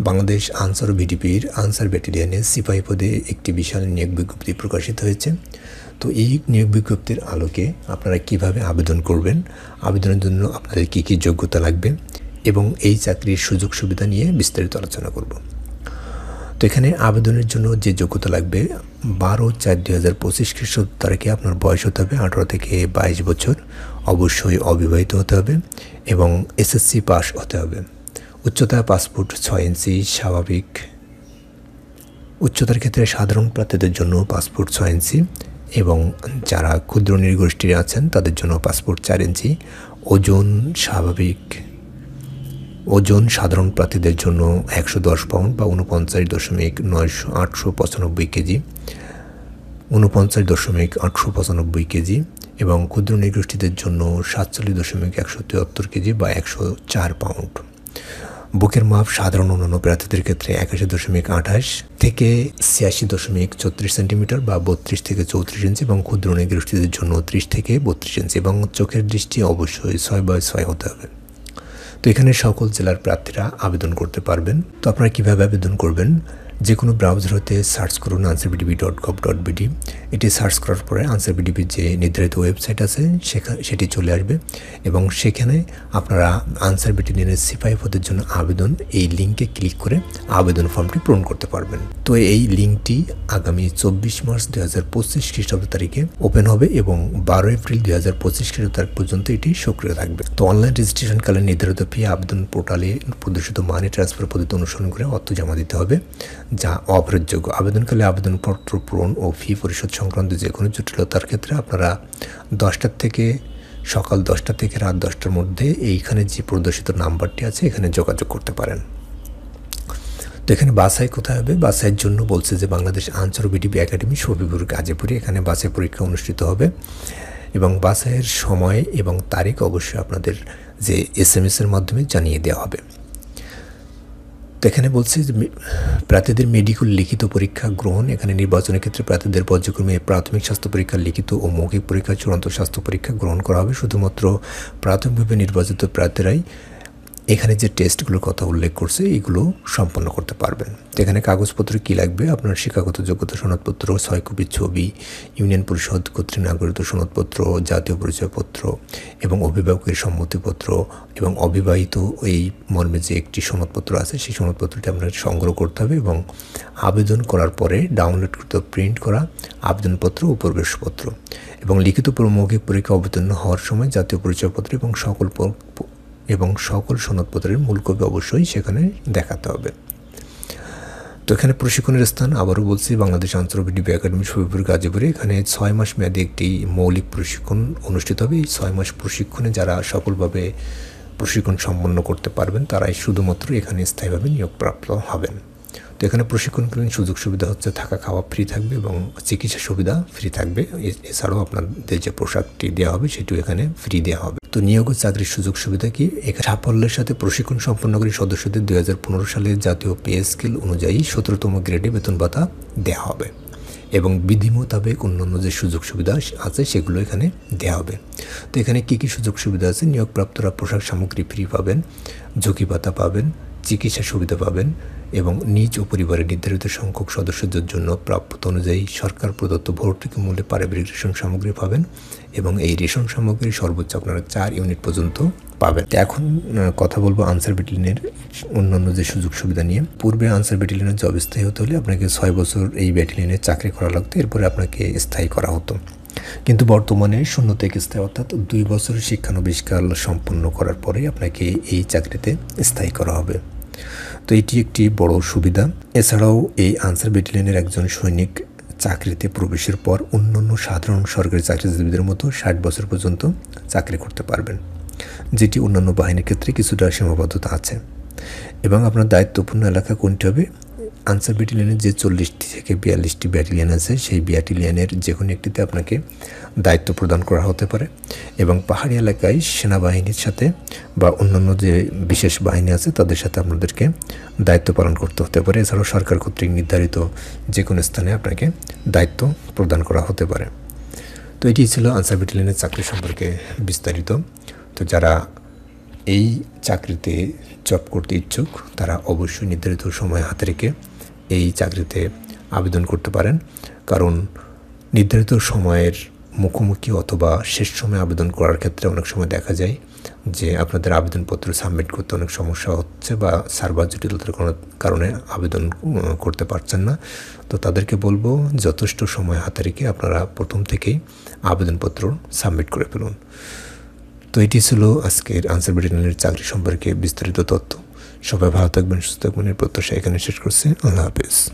Bangladesh Ansar ভিডিপির answer ব্যাটালিয়নে সিপাহী পদে একটি বিশাল নিয়োগ বিজ্ঞপ্তি প্রকাশিত হয়েছে। তো এই নিয়োগ বিজ্ঞপ্তির আলোকে আপনারা কিভাবে আবেদন করবেন, আবেদনের জন্য আপনাদের কী কী যোগ্যতা লাগবে এবং এই চাকরির সুযোগ সুবিধা নিয়ে বিস্তারিত আলোচনা করব। তো এখানে আবেদনের জন্য যে যোগ্যতা লাগবে 12/4/2025 খ্রিস্টাব্দ তারিখে আপনার বয়স হতে হবে 18 থেকে 22 বছর, অবশ্যই অবিবাহিত হতে হবে এবং এসএসসি পাস হতে হবে। উচ্চতা পাসপোর্ট 6 ইঞ্চি স্বাভাবিক। উচ্চতার ক্ষেত্রে সাধারণ প্রার্থীদের জন্য পাসপোর্ট 6 ইঞ্চি এবং যারা ক্ষুদ্র নৃগোষ্ঠীর আছেন তাদের জন্য পাসপোর্ট 4 ইঞ্চি। ওজন স্বাভাবিক। ওজন সাধারণ প্রার্থীদের জন্য 110 পাউন্ড বা 49.895 কেজি, 49.895 কেজি এবং ক্ষুদ্র নৃগোষ্ঠীদের জন্য 47.173 কেজি বা 104 পাউন্ড। বুকের মাপ সাধারণ অন্যান্য প্রার্থীদের ক্ষেত্রে 81.28 থেকে 86.34 সেন্টিমিটার বা 32 থেকে 34 ইঞ্চি এবং ক্ষুদ্র নৃগোষ্ঠীদের জন্য 30 থেকে 32 ইঞ্চি এবং চোখের দৃষ্টি অবশ্যই 6/6 হতে হবে। তো এখানে সকল জেলার প্রার্থীরা আবেদন করতে পারবেন। তো আপনারা কীভাবে আবেদন করবেন, যে কোনো ব্রাউজার হতে সার্চ করুন answerbdb.gov.bd। এটি সার্চ করার পরে answerbdb যে নির্ধারিত ওয়েবসাইট আছে সেটি চলে আসবে এবং সেখানে আপনারা আনসার ব্যাটালিয়নের সিপাহী পদের জন্য আবেদন এই লিঙ্কে ক্লিক করে আবেদন ফর্মটি পূরণ করতে পারবেন। তো এই লিঙ্কটি আগামী 24 মার্চ 2025 খ্রিস্টাব্দ তারিখে ওপেন হবে এবং 12 এপ্রিল 2025 খ্রিস্টাব্দ তারিখ পর্যন্ত এটি সক্রিয় থাকবে। তো অনলাইন রেজিস্ট্রেশনকালে নির্ধারিত ফি আবেদন পোর্টালে প্রদর্শিত মানি ট্রান্সফার পদ্ধতি অনুসরণ করে অর্থ জমা দিতে হবে, যা অপরিহার্যযোগ্য। আবেদনকালে আবেদনপত্র পূরণ ও ফি পরিশোধ সংক্রান্ত যে কোনো জটিলতার ক্ষেত্রে আপনারা সকাল 10টা থেকে রাত 10টার মধ্যে এইখানে যে প্রদর্শিত নাম্বারটি আছে এখানে যোগাযোগ করতে পারেন। তো এখানে বাছাই কোথায় হবে, বাছাইয়ের জন্য বলছে যে বাংলাদেশ আনসার ভিডিপি একাডেমি সবিপুর গাজীপুরে এখানে বাছাই পরীক্ষা অনুষ্ঠিত হবে এবং বাছাইয়ের সময় এবং তারিখ অবশ্যই আপনাদের যে SMS-এর মাধ্যমে জানিয়ে দেওয়া হবে। তো এখানে বলছে যে প্রার্থীদের মেডিকেল লিখিত পরীক্ষা গ্রহণ। এখানে নির্বাচনের ক্ষেত্রে প্রার্থীদের পর্যায়ক্রমে প্রাথমিক স্বাস্থ্য পরীক্ষা, লিখিত ও মৌখিক পরীক্ষা, চূড়ান্ত স্বাস্থ্য পরীক্ষা গ্রহণ করা হবে। শুধুমাত্র প্রাথমিকভাবে নির্বাচিত প্রার্থীরাই এখানে যে টেস্টগুলোর কথা উল্লেখ করছে এগুলো সম্পন্ন করতে পারবেন। তো এখানে কাগজপত্র কী লাগবে, আপনার শিক্ষাগত যোগ্যতা সনদপত্র, 6 কপি ছবি, ইউনিয়ন পরিষদ কর্তৃক নাগরিক সনদপত্র, জাতীয় পরিচয়পত্র এবং অভিভাবকের সম্মতিপত্র এবং অবিবাহিত এই মর্মে যে একটি সনদপত্র আছে সেই সনদপত্রটি আপনার সংগ্রহ করতে হবে এবং আবেদন করার পরে ডাউনলোড করতে প্রিন্ট করা আবেদনপত্র ও প্রবেশপত্র এবং লিখিত মৌখিক পরীক্ষা অবতীর্ণ হওয়ার সময় জাতীয় পরিচয়পত্র এবং সকল সনদপত্রের মূল কপি অবশ্যই সেখানে দেখাতে হবে। তো এখানে প্রশিক্ষণের স্থান আবারও বলছি বাংলাদেশ আনসার ভিডিপি একাডেমি সবিপুর গাজীপুরে। এখানে 6 মাস মেয়াদী একটি মৌলিক প্রশিক্ষণ অনুষ্ঠিত হবে। এই 6 মাস প্রশিক্ষণে যারা সফলভাবে প্রশিক্ষণ সম্পন্ন করতে পারবেন তারাই শুধুমাত্র এখানে স্থায়ীভাবে নিয়োগপ্রাপ্ত হবেন। তো এখানে প্রশিক্ষণকালীন সুযোগ সুবিধা হচ্ছে থাকা খাওয়া ফ্রি থাকবে এবং চিকিৎসা সুবিধা ফ্রি থাকবে। এছাড়াও আপনাদের যে পোশাকটি দেওয়া হবে সেটিও এখানে ফ্রি দেওয়া হবে। তো নিয়োগ ও চাকরির সুযোগ সুবিধা কি, এখানে সাফল্যের সাথে প্রশিক্ষণ সম্পন্নকারী সদস্যদের 2015 সালের জাতীয় পে স্কেল অনুযায়ী 17তম গ্রেডে বেতন ভাতা দেওয়া হবে এবং বিধি মোতাবেক অন্যান্য যে সুযোগ সুবিধা আছে সেগুলো এখানে দেওয়া হবে। তো এখানে কী কী সুযোগ সুবিধা আছে, নিয়োগপ্রাপ্তরা পোশাক সামগ্রী ফ্রি পাবেন, ঝুঁকি ভাতা পাবেন, চিকিৎসা সুবিধা পাবেন এবং নিজ ও পরিবারের নির্ধারিত সংখ্যক সদস্যদের জন্য প্রাপ্যতা অনুযায়ী সরকার প্রদত্ত ভর্তুকি মূল্যে পারিবারিক রেশন সামগ্রী পাবেন এবং এই রেশন সামগ্রী সর্বোচ্চ আপনারা 4 ইউনিট পর্যন্ত পাবেন। এখন কথা বলবো আনসার ব্যাটালিয়নের অন্যান্য যে সুযোগ সুবিধা নিয়ে। পূর্বে আনসার ব্যাটালিয়নের জব স্থায়ী হতে হলে আপনাকে 6 বছর এই ব্যাটালিয়নে চাকরি করা লাগতো, এরপরে আপনাকে স্থায়ী করা হতো। কিন্তু বর্তমানে 0 থেকে স্থায়ী অর্থাৎ 2 বছরের শিক্ষানবিশকাল সম্পন্ন করার পরে আপনাকে এই চাকরিতে স্থায়ী করা হবে। তো এটি একটি বড় সুবিধা। এছাড়াও এই আনসার ব্যাটালিয়নের একজন সৈনিক চাকরিতে প্রবেশের পর অন্যান্য সাধারণ সরকারি চাকরিজীবীদের মতো 60 বছর পর্যন্ত চাকরি করতে পারবেন, যেটি অন্যান্য বাহিনীর ক্ষেত্রে কিছুটা সীমাবদ্ধতা আছে। এবং আপনার দায়িত্বপূর্ণ এলাকা কোনটি হবে, আনসার ব্যাটালিয়নের যে 40টি থেকে 42টি ব্যাটালিয়ন আছে সেই ব্যাটালিয়নের যে কোনো একটিতে আপনাকে দায়িত্ব প্রদান করা হতে পারে এবং পাহাড়ি এলাকায় সেনাবাহিনীর সাথে বা অন্যান্য যে বিশেষ বাহিনী আছে তাদের সাথে আপনাদেরকে দায়িত্ব পালন করতে হতে পারে। এছাড়াও সরকার কর্তৃক নির্ধারিত যে কোনো স্থানে আপনাকে দায়িত্ব প্রদান করা হতে পারে। তো এটি ছিল আনসার ব্যাটালিয়নের চাকরি সম্পর্কে বিস্তারিত। তো যারা এই চাকরিতে জব করতে ইচ্ছুক তারা অবশ্যই নির্ধারিত সময় হাতে রেখে এই চাকরিতে আবেদন করতে পারেন। কারণ নির্ধারিত সময়ের মুখোমুখি অথবা শেষ সময়ে আবেদন করার ক্ষেত্রে অনেক সময় দেখা যায় যে আপনাদের আবেদনপত্র সাবমিট করতে অনেক সমস্যা হচ্ছে বা সার্ভার জটিলতার কোনো কারণে আবেদন করতে পারছেন না। তো তাদেরকে বলবো যথেষ্ট সময় হাতে রেখে আপনারা প্রথম থেকেই আবেদনপত্র সাবমিট করে ফেলুন। তো এটি ছিল আজকের আনসার ব্রিটেনের চাকরি সম্পর্কে বিস্তারিত তথ্য। সবাই ভালো থাকবেন, সুস্থ থাকবেন, এই প্রত্যাশা এখানে শেষ করছি। আল্লাহ হাফেজ।